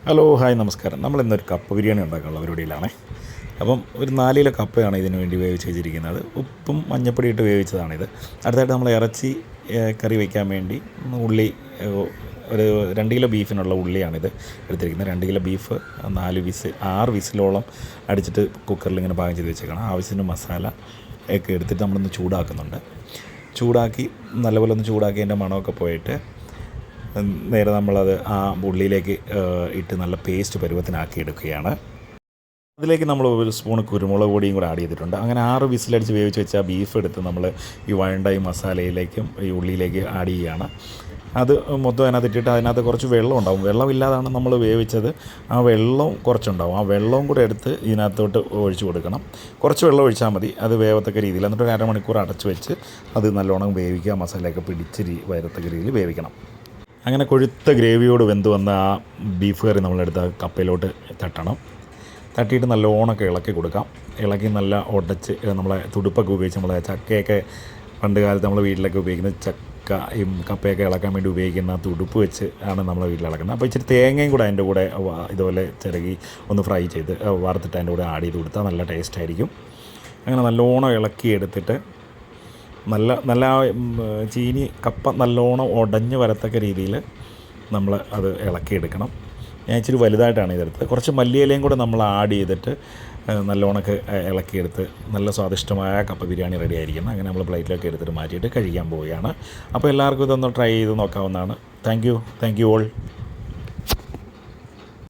Hello hi നമസ്കാരം. നമ്മളിന്നൊരു കപ്പ ബിരിയാണി ഉണ്ടാക്കാനുള്ള പരിപാടിയിലാണേ. അപ്പം ഒരു 4 കിലോ കപ്പയാണ് ഇതിന് വേണ്ടി വേവിച്ച് വെച്ചിരിക്കുന്നത്. ഉപ്പും മഞ്ഞപ്പൊടി ഇട്ട് വേവിച്ചതാണിത്. അടുത്തായിട്ട് നമ്മൾ ഇറച്ചി കറി വയ്ക്കാൻ വേണ്ടി ഉള്ളി, ഒരു 2 കിലോ ബീഫിനുള്ള ഉള്ളിയാണിത് എടുത്തിരിക്കുന്നത്. 2 കിലോ ബീഫ് 6 വിസിലോളം അടിച്ചിട്ട് കുക്കറിൽ ഇങ്ങനെ പാകം ചെയ്ത് വെച്ചേക്കണം. ആവശ്യത്തിന് മസാല ഒക്കെ എടുത്തിട്ട് നമ്മളൊന്ന് ചൂടാക്കുന്നുണ്ട്. ചൂടാക്കി നല്ലപോലെ ഒന്ന് ചൂടാക്കി അതിൻ്റെ മണമൊക്കെ പോയിട്ട് നേരെ നമ്മളത് ആ ഉള്ളിയിലേക്ക് ഇട്ട് നല്ല പേസ്റ്റ് പരുവത്തിനാക്കി എടുക്കുകയാണ്. അതിലേക്ക് നമ്മൾ ഒരു സ്പൂൺ കുരുമുളക് പൊടിയും കൂടെ ആഡ് ചെയ്തിട്ടുണ്ട്. അങ്ങനെ 6 വിസിലടിച്ച് വേവിച്ച് വെച്ച ബീഫ് എടുത്ത് നമ്മൾ ഈ വഴണ്ട ഈ മസാലയിലേക്കും ഈ ഉള്ളിയിലേക്ക് ആഡ് ചെയ്യുകയാണ്. അത് മൊത്തം അതിനകത്തിട്ടിട്ട് അതിനകത്ത് കുറച്ച് വെള്ളം ഉണ്ടാവും. വെള്ളമില്ലാതാണ് നമ്മൾ വേവിച്ചത്. ആ വെള്ളം കുറച്ചുണ്ടാവും. ആ വെള്ളവും കൂടെ എടുത്ത് ഇതിനകത്തോട്ട് ഒഴിച്ച് കൊടുക്കണം. കുറച്ച് വെള്ളം ഒഴിച്ചാൽ മതി, അത് വേവത്തക്ക രീതിയിൽ. എന്നിട്ട് ഒരു അരമണിക്കൂർ അടച്ച് വെച്ച് അത് നല്ലോണം വേവിക്കുക. മസാലയൊക്കെ പിടിച്ച് വരത്തക്ക രീതിയിൽ വേവിക്കണം. അങ്ങനെ കൊഴുത്ത ഗ്രേവിയോട് വെന്ത് വന്ന ആ ബീഫ് കറി നമ്മളെടുത്ത് കപ്പയിലോട്ട് തട്ടിയിട്ട് നല്ലോണമൊക്കെ ഇളക്കി കൊടുക്കാം. ഇളക്കി നല്ല ഉടച്ച് നമ്മളെ തുടുപ്പൊക്കെ ഉപയോഗിച്ച് നമ്മളെ ചക്കയൊക്കെ പണ്ട് കാലത്ത് നമ്മൾ വീട്ടിലൊക്കെ ഉപയോഗിക്കുന്ന ഈ കപ്പയൊക്കെ ഇളക്കാൻ വേണ്ടി ഉപയോഗിക്കുന്ന തുടുപ്പ് വെച്ച് ആണ് നമ്മളെ വീട്ടിൽ ഇളക്കുന്നത്. അപ്പോൾ ഇച്ചിരി തേങ്ങയും കൂടെ അതിൻ്റെ കൂടെ ഇതുപോലെ ചിരകി ഒന്ന് ഫ്രൈ ചെയ്ത് വറുത്തിട്ട് അതിൻ്റെ കൂടെ ആഡ് ചെയ്ത് കൊടുത്താൽ നല്ല ടേസ്റ്റായിരിക്കും. അങ്ങനെ നല്ലോണം ഇളക്കി എടുത്തിട്ട് നല്ല ചീനി കപ്പ നല്ലോണം ഉടഞ്ഞ് വരത്തക്ക രീതിയിൽ നമ്മൾ അത് ഇളക്കിയെടുക്കണം. ഞാൻ ഇച്ചിരി വലുതായിട്ടാണ് ഇതെടുത്തത്. കുറച്ച് മല്ലിയിലയും കൂടെ നമ്മൾ ആഡ് ചെയ്തിട്ട് നല്ലോണമൊക്കെ ഇളക്കിയെടുത്ത് നല്ല സ്വാദിഷ്ടമായ കപ്പ ബിരിയാണി റെഡി ആയിരിക്കണം. അങ്ങനെ നമ്മൾ പ്ലേറ്റിലൊക്കെ എടുത്തിട്ട് മാറ്റിയിട്ട് കഴിക്കാൻ പോവുകയാണ്. അപ്പോൾ എല്ലാവർക്കും ഇതൊന്ന് ട്രൈ ചെയ്ത് നോക്കാവുന്നതാണ്. Thank you all.